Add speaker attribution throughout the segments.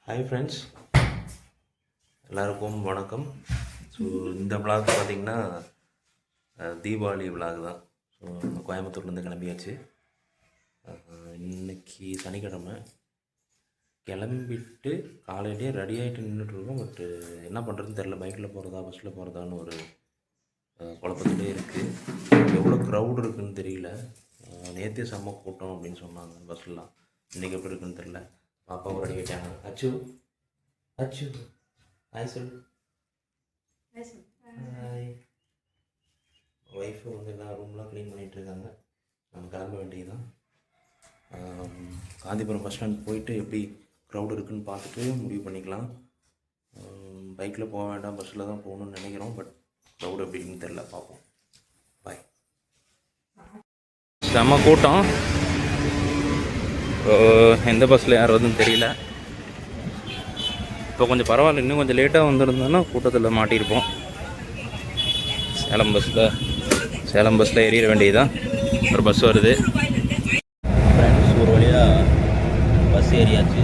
Speaker 1: Hi friends, எல்லாருக்கும் வணக்கம். So இந்த விளாக் பார்த்திங்கன்னா தீபாவளி விளாக் தான். ஸோ கோயம்புத்தூர்லேருந்து கிளம்பியாச்சு. இன்றைக்கி சனிக்கிழமை கிளம்பிட்டு காலையிலேயே ரெடி ஆகிட்டு நின்றுட்டுருக்கோம். பட்டு என்ன பண்ணுறதுன்னு தெரில, பைக்கில் போகிறதா பஸ்ஸில் போகிறதான்னு ஒரு குழப்பத்திலே இருக்குது. எவ்வளோ க்ரௌட் இருக்குதுன்னு தெரியல. நேற்றே செம்ம கூட்டம் அப்படின்னு சொன்னாங்க பஸ்லாம். இன்றைக்கி எப்படி இருக்குன்னு தெரில. பாப்பாவும் ரெடி ஆகிட்டாங்க. அச்சு அச்சு ஹாய் சொல்லு. ஹாய். ஒய்ஃபு வந்து எல்லா ரூம்லாம் க்ளீன் பண்ணிகிட்ருக்காங்க. நம்ம கிளம்ப வேண்டியதுதான். காந்திபுரம் பஸ் ஸ்டாண்ட் போயிட்டு எப்படி க்ரௌடு இருக்குதுன்னு பார்த்துட்டு முடிவு பண்ணிக்கலாம். பைக்கில் போக வேண்டாம், பஸ்ஸில் தான் போகணுன்னு நினைக்கிறோம். பட் க்ரௌடு எப்படி இருக்குன்னு தெரில, பார்ப்போம். பாய். செம்ம கூட்டம். எந்த பஸ்ஸில் யார் வருதுன்னு தெரியல. இப்போ கொஞ்சம் பரவாயில்ல, இன்னும் கொஞ்சம் லேட்டாக வந்திருந்தோன்னா கூட்டத்தில் மாட்டியிருப்போம். சேலம் பஸ்ஸில் ஏறிட வேண்டியதுதான். ஒரு பஸ் வருது. ஃப்ரெண்ட்ஸ், ஒரு வழியாக பஸ் ஏறியாச்சு.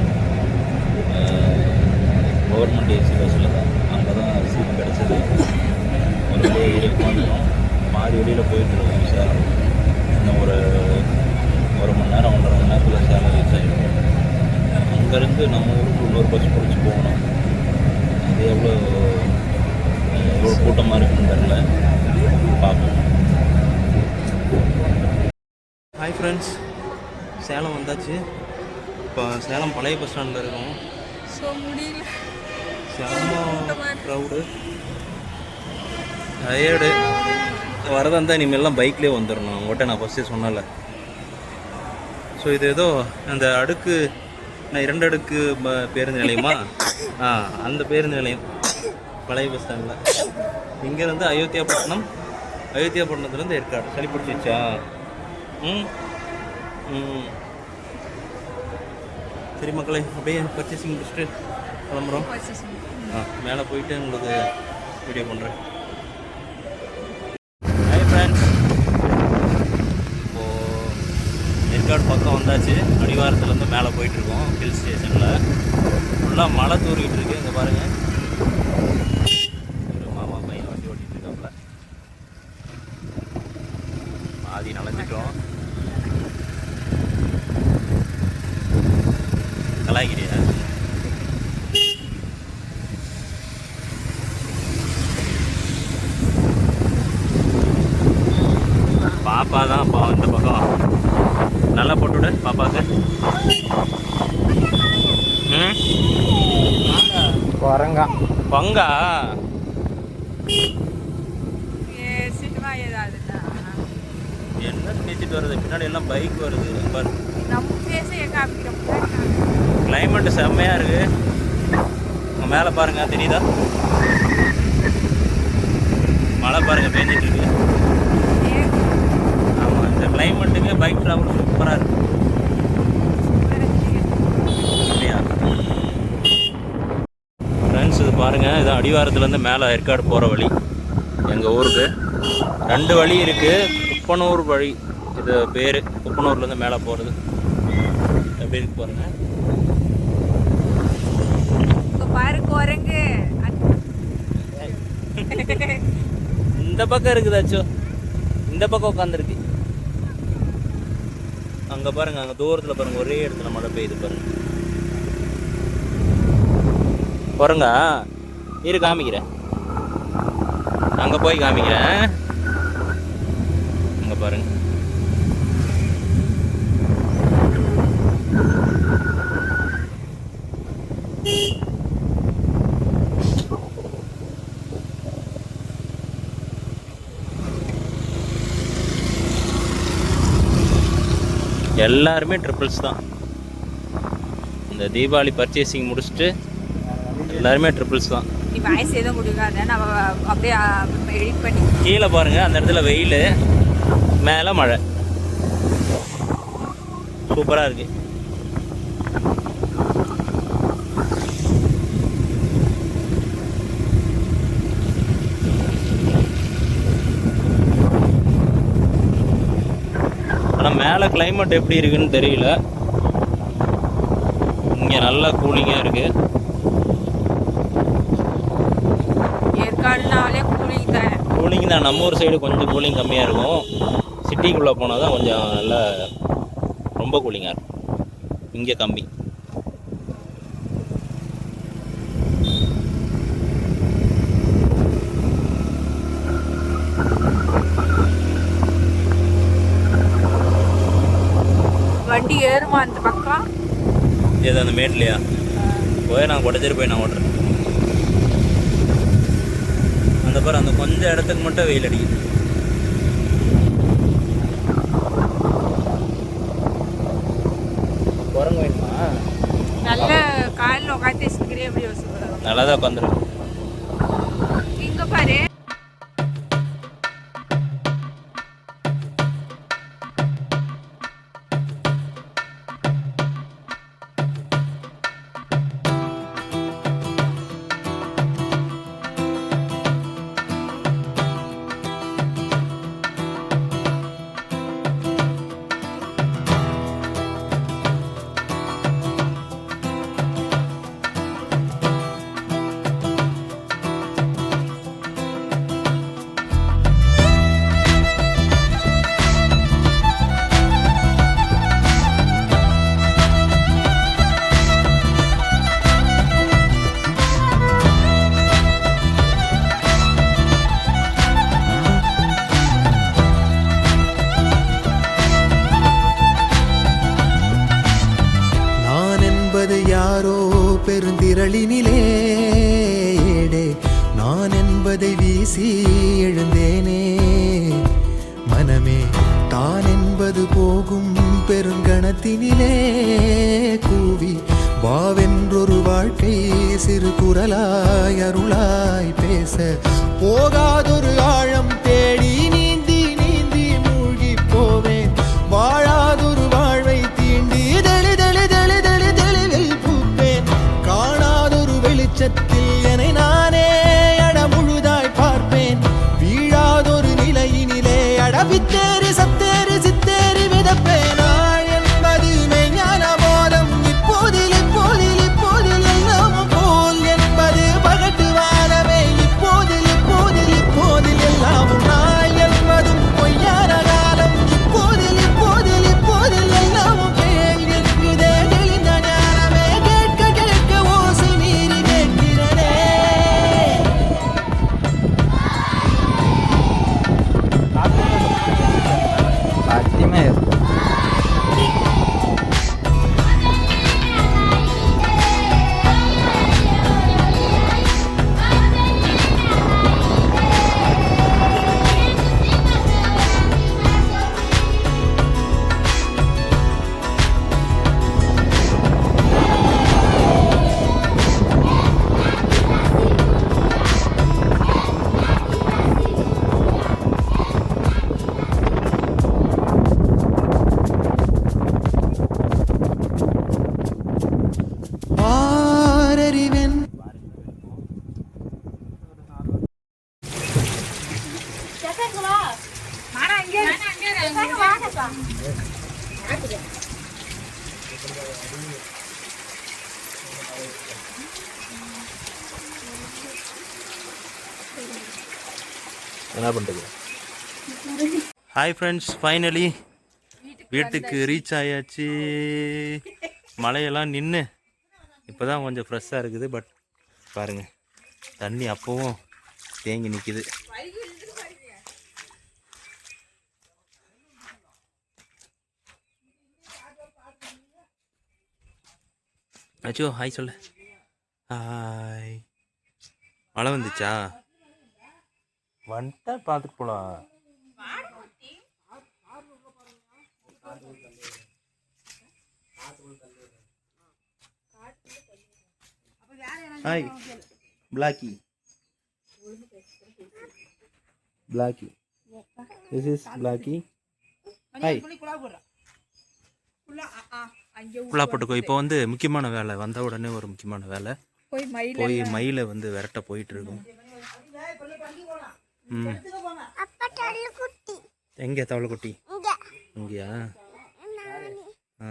Speaker 1: கவர்மெண்ட் ஏசி பஸ்ஸில் தான். அங்கே தான் சீட் கிடச்சிது. ஒரு வழியாக ஏறி உட்காந்துட்டோம். மாறி வெளியில் போயிட்டுருக்கோம் சேலம். இன்னும் ஒரு மணி நேரம் 1.5 மணி நேரத்தில் சேலம் ரீச் ஆகிடும். அங்கேருந்து நம்ம ஊருக்கு இன்னொரு பஸ் பிடிச்சி போகணும். அது எவ்வளோ கூட்டமாக இருக்குன்னு தெரில, பார்ப்போம். ஹாய் ஃப்ரெண்ட்ஸ், சேலம் வந்தாச்சு. இப்போ சேலம் பழைய பஸ் ஸ்டாண்டில் இருக்கோம். முடியல, சேலம் க்ரௌடு, டயர்டு. வரதா இருந்தால் இனிமேல்லாம் பைக்லேயே வந்துடணும். உங்கள்கிட்ட நான் ஃபஸ்ட்டே சொன்னல. ஸோ இது ஏதோ அந்த அடுக்கு 2 அடுக்கு பேருந்து நிலையமா? அந்த பேருந்து நிலையம் பழைய பஸ் ஸ்டாண்டில். இங்கேருந்து அயோத்தியாப்பட்டினத்துலேருந்து ஏற்காடு. சளி பிடிச்சிச்சா? சரி மக்களே, அப்படியே பர்ச்சேசிங் முடிச்சுட்டு கிளம்புறோம். மேலே போயிட்டு உங்களுக்கு வீடியோ பண்ணுறேன். ஹாய் ஃப்ரெண்ட்ஸ், ஏற்காடு பக்கம் வந்தாச்சு. அடிவாரத்துலேருந்து மேலே போயிட்டுருக்கோம். ஹில் ஸ்டேஷனில் ஃபுல்லாக மழை தூரிக்கிட்டு இருக்கு. இங்கே பாருங்கள், ஒரு மாமா பையன் வண்டி ஓட்டிகிட்டு இருக்காப்புல. பாதி நனைஞ்சிட்டோம். கலாய்கிறியா? பாப்பா தான் இந்த பக்கம் நல்லா போட்டுவிட பாப்பாவுக்கு. பங்கா என்ன பேசிட்டு வருது? பின்னாடி எல்லாம் பைக் வருது. கிளைமேட்டு செம்மையாக இருக்கு. மேலே பாருங்க, தெரியுதா? மழை பாருங்க பேஞ்சிட்டு இருக்கு. ஆமாம், இந்த கிளைமேட்டுக்கு பைக் ட்ராவல் சூப்பராக இருக்கு. அப்படியா ஃப்ரெண்ட்ஸ்? இது பாருங்கள், இது அடிவாரத்துலேருந்து மேலே ஏற்காடு போகிற வழி. எங்கள் ஊருக்கு 2 வழி இருக்குது. குப்பனூர் வழி இது பேர். குப்பனூர்லேருந்து மேலே போகிறது. எப்படி இருக்கு பாருங்கள். இந்த பக்கம் இருக்குதாச்சோ, இந்த பக்கம் உட்காந்துருக்கு. அங்கே பாருங்கள், அங்கே தூரத்தில் பாருங்கள், ஒரே இடத்துல மழை பெய்யுது பாருங்கள். பாருங்க, இரு காமிக்கிறேன். அங்கே போய் காமிக்கிறேன். அங்கே பாருங்க. எல்லாருமே ட்ரிபிள்ஸ் தான். இந்த தீபாவளி பர்ச்சேசிங் முடிச்சுட்டு எல்லாருமே ட்ரிபிள்ஸ் தான். கீழே பாருங்க, அந்த இடத்துல வெயில், மேலே மழை. சூப்பராக இருக்கு. ஆனால் மேலே கிளைமேட் எப்படி இருக்குன்னு தெரியல. இங்கே நல்லா கூலிங்காக இருக்குது.
Speaker 2: கால்னாலே கூலிங் தானே.
Speaker 1: கூலிங் தான். நம்ம ஊர் சைடு கொஞ்சம் கூலிங் கம்மியாக இருக்கும். சிட்டிக்குள்ளே போனால் தான் கொஞ்சம் நல்லா ரொம்ப கூலிங்காக இருக்கும். இங்கே கம்மி.
Speaker 2: வண்டி ஏறுமா அந்த பக்கம்?
Speaker 1: ஏதோ அந்த மேட்லையா போய் நான் கொடைச்சிட்டு போய் நான் ஓட்டுறேன். அந்த பாரு அந்த கொஞ்சம் இடத்துக்கு மட்டும் வெயில் அடிக்குது. குரங்கு வேணுமா?
Speaker 2: நல்ல காலில் உட்காந்து வச்சுக்கிறேன். எப்படி யோசிக்கிறேன்?
Speaker 1: நல்லா தான் உட்காந்துருக்கு.
Speaker 2: இங்கே பாரு.
Speaker 3: பெருந்திரளினிலே நான் என்பதை வீசி எழுந்தேனே. மனமே தான் என்பது போகும் பெருங்கணத்தினிலே கூவி வாவென்றொரு வாழ்க்கை சிறு குரலாய் அருளாய் பேச போகாதொரு ஆழம் தேடி நீந்தி நீந்தி மூழ்கி போவேன். வாழாதொரு வாழ்வை தீண்டி தெளி தெளி தெளி தெளி தெளிவில் பூப்பேன். காணாதொரு வெளிச்சத்தில் என்னை நானே அட முழுதாய் பார்ப்பேன். வீழாதொரு நிலையினிலே அடவித்தேறி சத்தேறி சித்தேறி விதப்பேன். நாள் என்பது மெய்ஞான போதம் இப்போதில் இப்போதில் இப்போதில் எல்லாமும் போல் என்பது பகட்டு வாழவே இப்போதில் இப்போதில் இப்போதில் எல்லாமும். நாள் என்பதும் பொய்யான காலம் இப்போதில் இப்போதில் இப்போதில் எல்லாமும் கேள் என்கிறதே தெளிந்த ஞானமே. கேட்க கேட்க ஓசை மீறி கேட்கிறனே. ஆரறிவென்
Speaker 1: என்ன பண்ணுறது? ஹாய் ஃப்ரெண்ட்ஸ், ஃபைனலி வீட்டுக்கு ரீச் ஆயாச்சு. மழையெல்லாம் நின்று இப்போ தான் கொஞ்சம் ஃப்ரெஷ்ஷாக இருக்குது. பட் பாருங்கள், தண்ணி அப்போவும் தேங்கி நிற்கிது. அச்சோ ஹாய் சொல்லு. ஹாய். மழை வந்துச்சா? வந்துட்டா பார்த்துட்டு போகலாம். Hi Blackie. Blackie, this is Blackie. Hi. புல்லா போட்டுக்கோ. இப்போ வந்து முக்கியமான வேலை வந்த உடனே ஒரு முக்கியமான வேலை போய் மயிலை வந்து விரட்ட போயிட்டு இருக்கோம். எங்கே தவளைக்குட்டி? இங்கேயா? ஆ